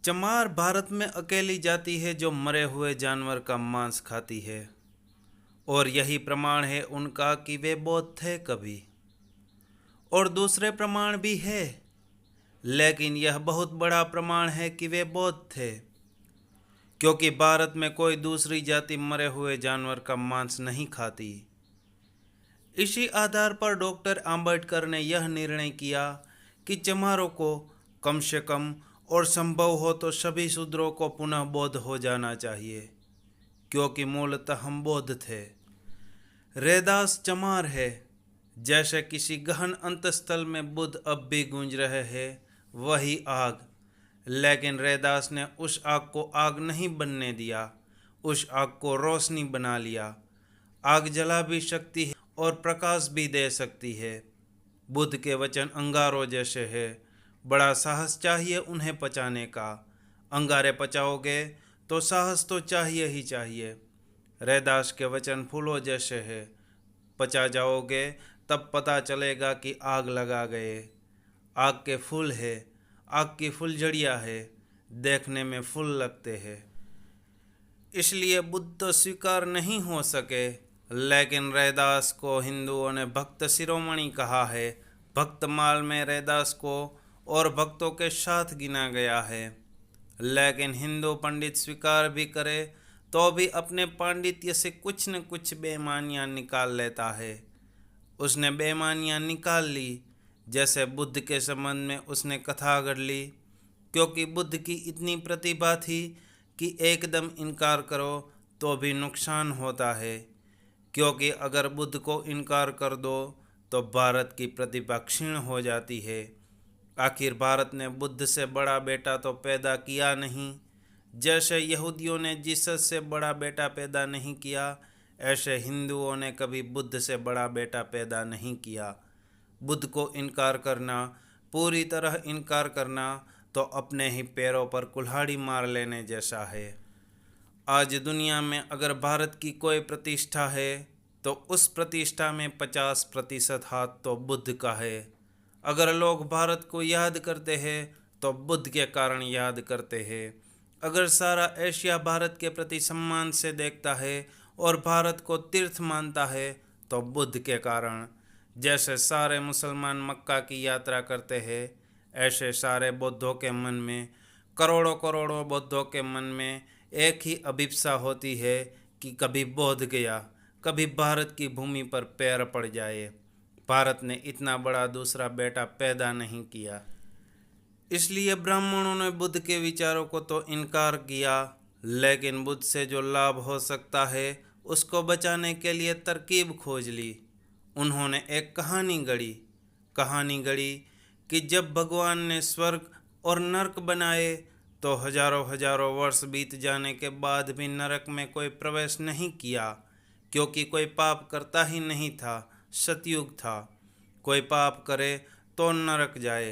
चमार भारत में अकेली जाति है जो मरे हुए जानवर का मांस खाती है। और यही प्रमाण है उनका कि वे बौद्ध थे कभी। और दूसरे प्रमाण भी है, लेकिन यह बहुत बड़ा प्रमाण है कि वे बौद्ध थे, क्योंकि भारत में कोई दूसरी जाति मरे हुए जानवर का मांस नहीं खाती। इसी आधार पर डॉक्टर आम्बेडकर ने यह निर्णय किया कि चमारों को कम से कम और संभव हो तो सभी शूद्रों को पुनः बौद्ध हो जाना चाहिए, क्योंकि मूलतः हम बौद्ध थे। रैदास चमार है। जैसे किसी गहन अंतस्थल में बुद्ध अब भी गूंज रहे हैं, वही आग। लेकिन रैदास ने उस आग को आग नहीं बनने दिया, उस आग को रोशनी बना लिया। आग जला भी सकती है और प्रकाश भी दे सकती है। बुद्ध के वचन अंगारों जैसे है। बड़ा साहस चाहिए उन्हें पचाने का। अंगारे पचाओगे तो साहस तो चाहिए ही चाहिए। रैदास के वचन फूलों जैसे है। पचा जाओगे तब पता चलेगा कि आग लगा गए। आग के फूल है, आग की फुलझड़ियाँ है, देखने में फूल लगते हैं। इसलिए बुद्ध तो स्वीकार नहीं हो सके, लेकिन रैदास को हिंदुओं ने भक्त शिरोमणि कहा है। भक्तमाल में रैदास को और भक्तों के साथ गिना गया है। लेकिन हिंदू पंडित स्वीकार भी करे तो भी अपने पांडित्य से कुछ न कुछ बेईमानियां निकाल लेता है। उसने बेईमानियां निकाल ली, जैसे बुद्ध के संबंध में उसने कथा गढ़ ली, क्योंकि बुद्ध की इतनी प्रतिभा थी कि एकदम इनकार करो तो भी नुकसान होता है, क्योंकि अगर बुद्ध को इनकार कर दो तो भारत की प्रतिभा क्षीण हो जाती है। आखिर भारत ने बुद्ध से बड़ा बेटा तो पैदा किया नहीं। जैसे यहूदियों ने जीसस से बड़ा बेटा पैदा नहीं किया, ऐसे हिंदुओं ने कभी बुद्ध से बड़ा बेटा पैदा नहीं किया। बुद्ध को इनकार करना, पूरी तरह इनकार करना, तो अपने ही पैरों पर कुल्हाड़ी मार लेने जैसा है। आज दुनिया में अगर भारत की कोई प्रतिष्ठा है तो उस प्रतिष्ठा में 50% हाथ तो बुद्ध का है। अगर लोग भारत को याद करते हैं तो बुद्ध के कारण याद करते हैं। अगर सारा एशिया भारत के प्रति सम्मान से देखता है और भारत को तीर्थ मानता है तो बुद्ध के कारण। जैसे सारे मुसलमान मक्का की यात्रा करते हैं, ऐसे सारे बौद्धों के मन में, करोड़ों करोड़ों बौद्धों के मन में एक ही अभिप्सा होती है कि कभी बौद्ध गया, कभी भारत की भूमि पर पैर पड़ जाए। भारत ने इतना बड़ा दूसरा बेटा पैदा नहीं किया। इसलिए ब्राह्मणों ने बुद्ध के विचारों को तो इनकार किया, लेकिन बुद्ध से जो लाभ हो सकता है उसको बचाने के लिए तरकीब खोज ली। उन्होंने एक कहानी गढ़ी कि जब भगवान ने स्वर्ग और नरक बनाए तो हजारों हजारों वर्ष बीत जाने के बाद भी नरक में कोई प्रवेश नहीं किया, क्योंकि कोई पाप करता ही नहीं था। सतयुग था। कोई पाप करे तो नरक जाए।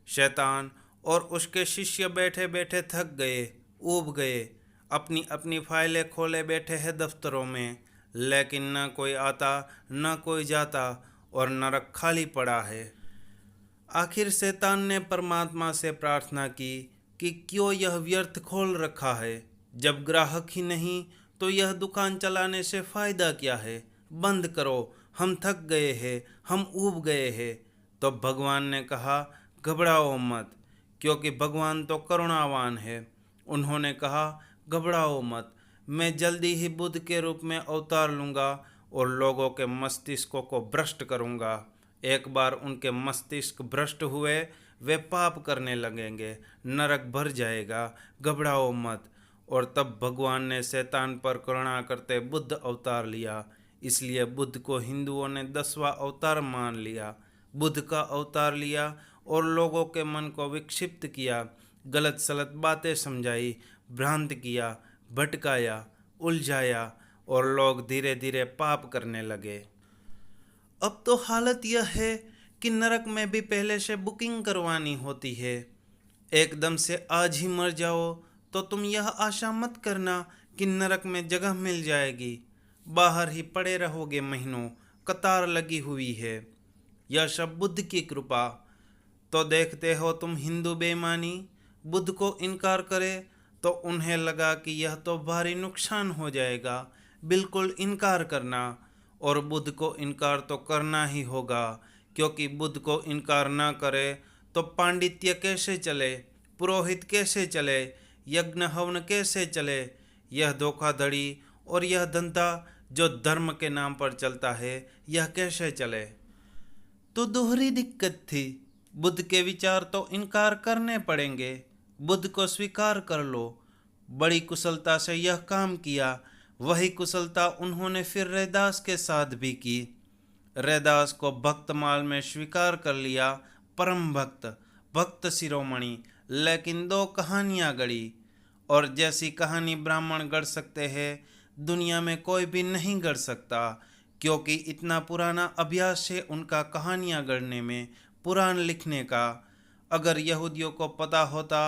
शैतान और उसके शिष्य बैठे बैठे थक गए, ऊब गए, अपनी अपनी फाइलें खोले बैठे हैं दफ्तरों में, लेकिन न कोई आता न कोई जाता और नरक खाली पड़ा है। आखिर शैतान ने परमात्मा से प्रार्थना की कि क्यों यह व्यर्थ खोल रखा है। जब ग्राहक ही नहीं तो यह दुकान चलाने से फ़ायदा क्या है। बंद करो, हम थक गए हैं, हम ऊब गए हैं। तो भगवान ने कहा, घबराओ मत, क्योंकि भगवान तो करुणावान है। उन्होंने कहा, घबराओ मत, मैं जल्दी ही बुद्ध के रूप में अवतार लूँगा और लोगों के मस्तिष्कों को भ्रष्ट करूँगा। एक बार उनके मस्तिष्क भ्रष्ट हुए, वे पाप करने लगेंगे, नरक भर जाएगा, घबराओ मत। और तब भगवान ने शैतान पर करुणा करते बुद्ध अवतार लिया। इसलिए बुद्ध को हिंदुओं ने 10वां अवतार मान लिया। बुद्ध का अवतार लिया और लोगों के मन को विक्षिप्त किया, गलत सलत बातें समझाई, भ्रांत किया, भटकाया, उलझाया और लोग धीरे धीरे पाप करने लगे। अब तो हालत यह है कि नरक में भी पहले से बुकिंग करवानी होती है। एकदम से आज ही मर जाओ तो तुम यह आशा मत करना कि नरक में जगह मिल जाएगी। बाहर ही पड़े रहोगे महीनों, कतार लगी हुई है। यह सब बुद्ध की कृपा। तो देखते हो तुम हिंदू बेईमानी, बुद्ध को इनकार करे तो उन्हें लगा कि यह तो भारी नुकसान हो जाएगा, बिल्कुल इनकार करना। और बुद्ध को इनकार तो करना ही होगा, क्योंकि बुद्ध को इनकार ना करे तो पांडित्य कैसे चले, पुरोहित कैसे चले, यज्ञ हवन कैसे चले। यह धोखाधड़ी और यह धंधा जो धर्म के नाम पर चलता है, यह कैसे चले। तो दोहरी दिक्कत थी। बुद्ध के विचार तो इनकार करने पड़ेंगे, बुद्ध को स्वीकार कर लो। बड़ी कुशलता से यह काम किया। वही कुशलता उन्होंने फिर रैदास के साथ भी की। रैदास को भक्तमाल में स्वीकार कर लिया, परम भक्त, भक्त शिरोमणि। लेकिन दो कहानियां गढ़ी, और जैसी कहानी ब्राह्मण गढ़ सकते हैं, दुनिया में कोई भी नहीं गढ़ सकता, क्योंकि इतना पुराना अभ्यास है उनका कहानियां गढ़ने में, पुराण लिखने का। अगर यहूदियों को पता होता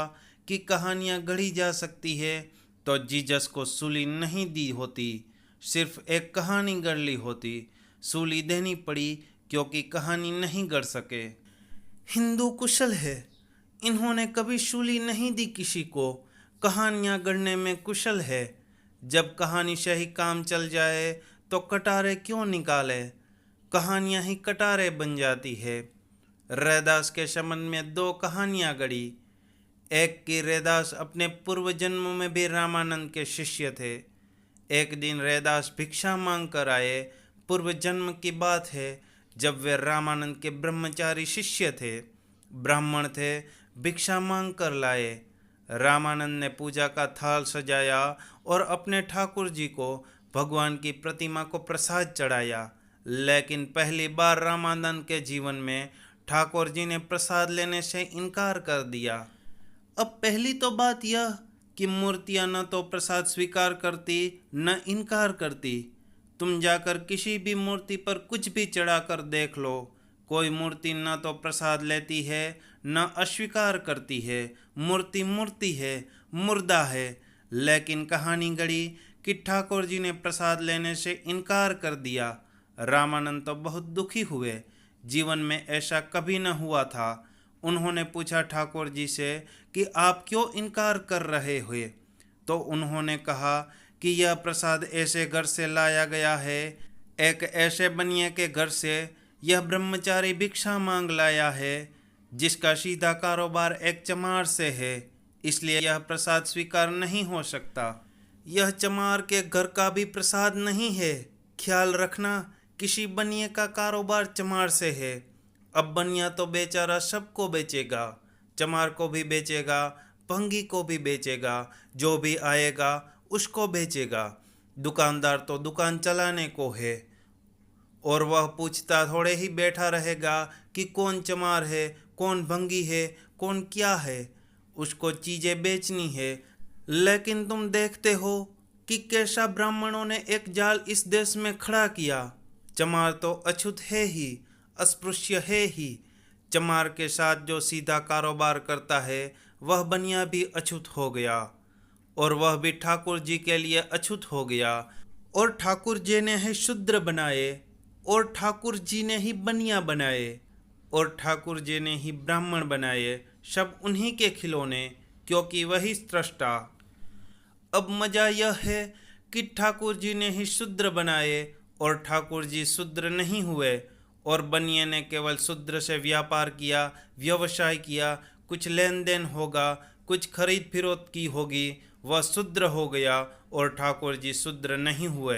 कि कहानियां गढ़ी जा सकती है तो जीसस को सूली नहीं दी होती, सिर्फ एक कहानी गढ़ ली होती। सूली देनी पड़ी क्योंकि कहानी नहीं गढ़ सके। हिंदू कुशल है, इन्होंने कभी सूली नहीं दी किसी को, कहानियां गढ़ने में कुशल है। जब कहानी से ही काम चल जाए तो कटारे क्यों निकाले, कहानियां ही कटारे बन जाती है। रैदास के संबंध में दो कहानियां गढ़ी। एक कि रैदास अपने पूर्व जन्म में भी रामानंद के शिष्य थे। एक दिन रैदास भिक्षा मांग कर आए। पूर्व जन्म की बात है, जब वे रामानंद के ब्रह्मचारी शिष्य थे, ब्राह्मण थे, भिक्षा मांग कर लाए। रामानंद ने पूजा का थाल सजाया और अपने ठाकुर जी को, भगवान की प्रतिमा को प्रसाद चढ़ाया। लेकिन पहली बार रामानंद के जीवन में ठाकुर जी ने प्रसाद लेने से इनकार कर दिया। अब पहली तो बात यह कि मूर्तियां न तो प्रसाद स्वीकार करती न इनकार करती। तुम जाकर किसी भी मूर्ति पर कुछ भी चढ़ाकर देख लो, कोई मूर्ति न तो प्रसाद लेती है न अस्वीकार करती है। मूर्ति मूर्ति है, मुर्दा है। लेकिन कहानी गढ़ी कि ठाकुर जी ने प्रसाद लेने से इनकार कर दिया। रामानंद तो बहुत दुखी हुए, जीवन में ऐसा कभी न हुआ था। उन्होंने पूछा ठाकुर जी से कि आप क्यों इनकार कर रहे हुए, तो उन्होंने कहा कि यह प्रसाद ऐसे घर से लाया गया है, एक ऐसे बनिए के घर से। यह ब्रह्मचारी भिक्षा मांग लाया है, जिसका सीधा कारोबार एक चमार से है, इसलिए यह प्रसाद स्वीकार नहीं हो सकता। यह चमार के घर का भी प्रसाद नहीं है। ख्याल रखना, किसी बनिए का कारोबार चमार से है। अब बनिया तो बेचारा सबको बेचेगा, चमार को भी बेचेगा, भंगी को भी बेचेगा, जो भी आएगा उसको बेचेगा। दुकानदार तो दुकान चलाने को है, और वह पूछता थोड़े ही बैठा रहेगा कि कौन चमार है, कौन भंगी है, कौन क्या है। उसको चीज़ें बेचनी है। लेकिन तुम देखते हो कि कैसा ब्राह्मणों ने एक जाल इस देश में खड़ा किया। चमार तो अछूत है ही, अस्पृश्य है ही। चमार के साथ जो सीधा कारोबार करता है वह बनिया भी अछूत हो गया, और वह भी ठाकुर जी के लिए अछूत हो गया। और ठाकुर जी ने ही शूद्र बनाए, और ठाकुर जी ने ही बनिया बनाए, और ठाकुर जी ने ही ब्राह्मण बनाए। सब उन्हीं के खिलौने, क्योंकि वही स्रष्टा। अब मजा यह है कि ठाकुर जी ने ही शूद्र बनाए और ठाकुर जी शूद्र नहीं हुए, और बनिए ने केवल शूद्र से व्यापार किया, व्यवसाय किया, कुछ लेन देन होगा, कुछ खरीद फरोख्त की होगी, वह शूद्र हो गया और ठाकुर जी शूद्र नहीं हुए।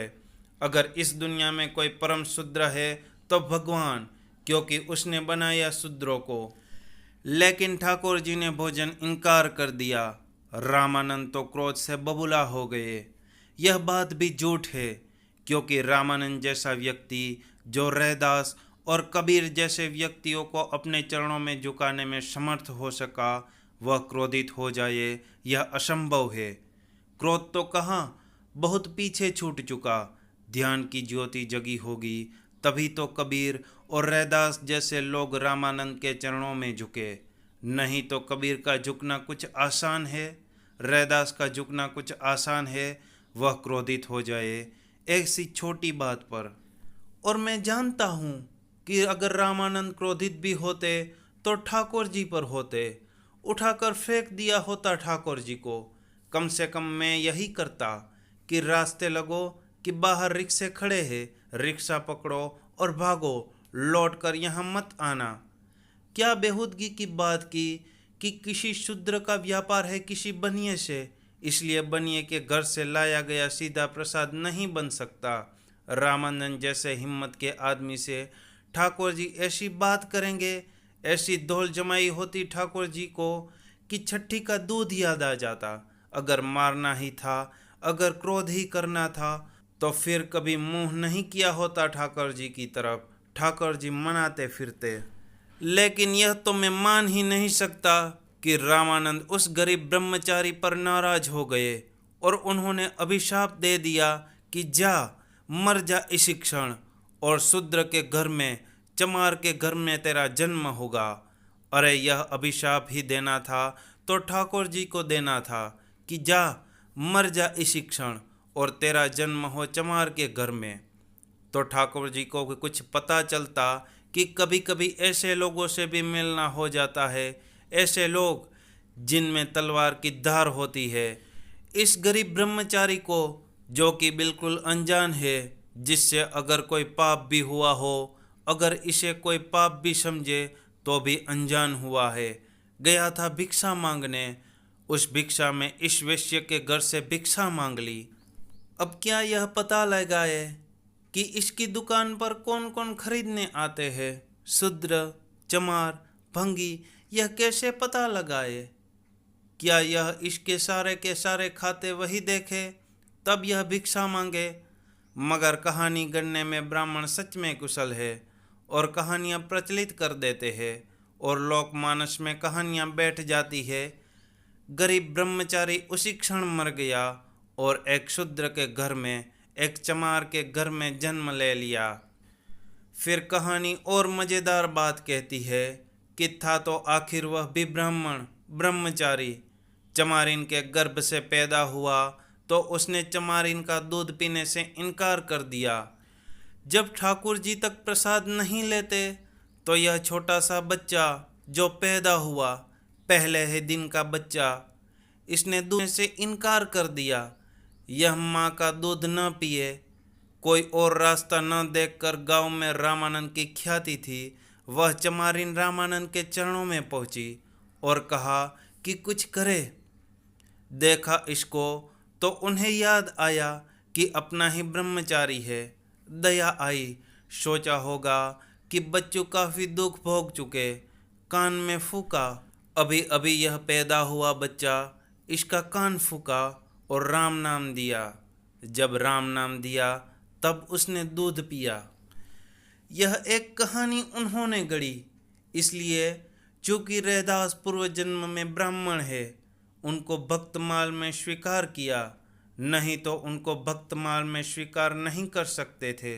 अगर इस दुनिया में कोई परम शूद्र है तो भगवान, क्योंकि उसने बनाया शूद्रों को। लेकिन ठाकुर जी ने भोजन इनकार कर दिया। रामानंद तो क्रोध से बबूला हो गए। यह बात भी झूठ है, क्योंकि रामानंद जैसा व्यक्ति जो रैदास और कबीर जैसे व्यक्तियों को अपने चरणों में झुकाने में समर्थ हो सका, वह क्रोधित हो जाए, यह असंभव है। क्रोध तो कहाँ, बहुत पीछे छूट चुका। ध्यान की ज्योति जगी होगी, तभी तो कबीर और रैदास जैसे लोग रामानंद के चरणों में झुके। नहीं तो कबीर का झुकना कुछ आसान है, रैदास का झुकना कुछ आसान है। वह क्रोधित हो जाए ऐसी छोटी बात पर। और मैं जानता हूँ कि अगर रामानंद क्रोधित भी होते तो ठाकुर जी पर होते, उठाकर फेंक दिया होता ठाकुर जी को। कम से कम मैं यही करता कि रास्ते लगो कि बाहर रिक्शे खड़े हैं, रिक्शा पकड़ो और भागो, लौट कर यहाँ मत आना। क्या बेहूदगी की बात की कि किसी शूद्र का व्यापार है किसी बनिए से, इसलिए बनिए के घर से लाया गया सीधा प्रसाद नहीं बन सकता। रामानंद जैसे हिम्मत के आदमी से ठाकुर जी ऐसी बात करेंगे, ऐसी धौल जमाई होती ठाकुर जी को कि छठी का दूध याद आ जाता। अगर मारना ही था, अगर क्रोध ही करना था, तो फिर कभी मुंह नहीं किया होता ठाकुर जी की तरफ, ठाकुर जी मनाते फिरते। लेकिन यह तो मैं मान ही नहीं सकता कि रामानंद उस गरीब ब्रह्मचारी पर नाराज हो गए और उन्होंने अभिशाप दे दिया कि जा, मर जा इसी क्षण, और शूद्र के घर में, चमार के घर में तेरा जन्म होगा। अरे यह अभिशाप ही देना था तो ठाकुर जी को देना था कि जा, मर जा इसी क्षण और तेरा जन्म हो चमार के घर में। तो ठाकुर जी को कुछ पता चलता कि कभी कभी ऐसे लोगों से भी मिलना हो जाता है, ऐसे लोग जिनमें तलवार की धार होती है। इस गरीब ब्रह्मचारी को, जो कि बिल्कुल अनजान है, जिससे अगर कोई पाप भी हुआ हो, अगर इसे कोई पाप भी समझे तो भी अनजान हुआ है, गया था भिक्षा मांगने। उस भिक्षा में इस वेश्या के घर से भिक्षा मांग ली। अब क्या यह पता लगाए कि इसकी दुकान पर कौन कौन खरीदने आते हैं, शूद्र, चमार, भंगी, यह कैसे पता लगाए? क्या यह इसके सारे के सारे खाते वही देखे तब यह भिक्षा मांगे? मगर कहानी गढ़ने में ब्राह्मण सच में कुशल है और कहानियाँ प्रचलित कर देते हैं और लोकमानस में कहानियाँ बैठ जाती है। गरीब ब्रह्मचारी उसी क्षण मर गया और एक शूद्र के घर में, एक चमार के घर में जन्म ले लिया। फिर कहानी और मज़ेदार बात कहती है कि था तो आखिर वह भी ब्राह्मण, ब्रह्मचारी। चमारिन के गर्भ से पैदा हुआ तो उसने चमारिन का दूध पीने से इनकार कर दिया। जब ठाकुर जी तक प्रसाद नहीं लेते तो यह छोटा सा बच्चा जो पैदा हुआ, पहले ही दिन का बच्चा, इसने दूध से इनकार कर दिया। यह माँ का दूध न पिए, कोई और रास्ता न देखकर गांव में रामानंद की ख्याति थी। वह चमारिन रामानंद के चरणों में पहुंची और कहा कि कुछ करे। देखा इसको तो उन्हें याद आया कि अपना ही ब्रह्मचारी है। दया आई, सोचा होगा कि बच्चों काफ़ी दुख भोग चुके। कान में फूका, अभी अभी यह पैदा हुआ बच्चा, इसका कान फूका और राम नाम दिया। जब राम नाम दिया तब उसने दूध पिया। यह एक कहानी उन्होंने गढ़ी, इसलिए चूँकि रैदास पूर्व जन्म में ब्राह्मण है, उनको भक्तमाल में स्वीकार किया, नहीं तो उनको भक्तमाल में स्वीकार नहीं कर सकते थे।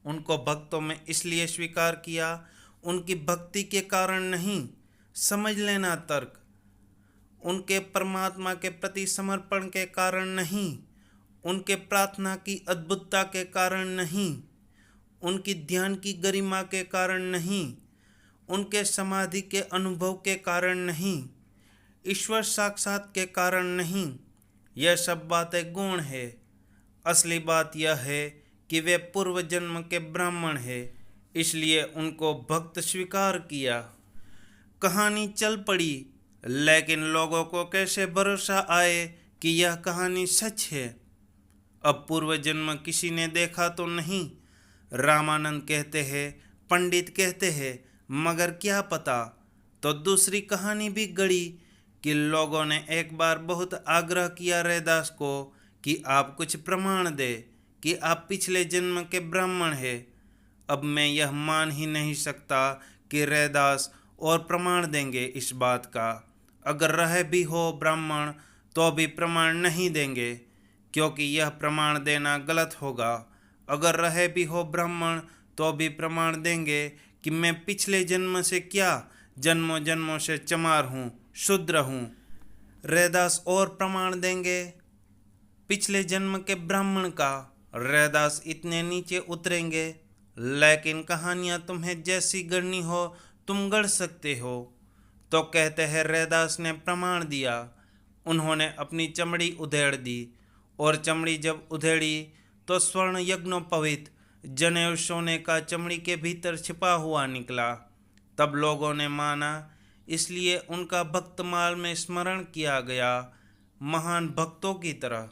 उनको भक्तों में इसलिए स्वीकार किया, उनकी भक्ति के कारण नहीं, समझ लेना तर्क, उनके परमात्मा के प्रति समर्पण के कारण नहीं, उनके प्रार्थना की अद्भुतता के कारण नहीं, उनकी ध्यान की गरिमा के कारण नहीं, उनके समाधि के अनुभव के कारण नहीं, ईश्वर साक्षात के कारण नहीं। यह सब बातें गौण है। असली बात यह है कि वे पूर्व जन्म के ब्राह्मण हैं, इसलिए उनको भक्त स्वीकार किया। कहानी चल पड़ी, लेकिन लोगों को कैसे भरोसा आए कि यह कहानी सच है? अब पूर्व जन्म किसी ने देखा तो नहीं। रामानंद कहते हैं, पंडित कहते हैं, मगर क्या पता। तो दूसरी कहानी भी गढ़ी कि लोगों ने एक बार बहुत आग्रह किया रैदास को कि आप कुछ प्रमाण दे कि आप पिछले जन्म के ब्राह्मण हैं। अब मैं यह मान ही नहीं सकता कि रैदास और प्रमाण देंगे इस बात का। अगर रहे भी हो ब्राह्मण तो भी प्रमाण नहीं देंगे, क्योंकि यह प्रमाण देना गलत होगा। अगर रहे भी हो ब्राह्मण तो भी प्रमाण देंगे कि मैं पिछले जन्म से क्या, जन्मों जन्मों से चमार हूँ, शूद्र हूँ। रैदास और प्रमाण देंगे पिछले जन्म के ब्राह्मण का। रैदास इतने नीचे उतरेंगे, लेकिन कहानियाँ तुम्हें जैसी गढ़नी हो तुम गढ़ सकते हो। तो कहते हैं रैदास ने प्रमाण दिया। उन्होंने अपनी चमड़ी उधेड़ दी, और चमड़ी जब उधेड़ी तो स्वर्ण यज्ञोपवीत जनेऊ सोने का चमड़ी के भीतर छिपा हुआ निकला। तब लोगों ने माना, इसलिए उनका भक्तमाल में स्मरण किया गया, महान भक्तों की तरह।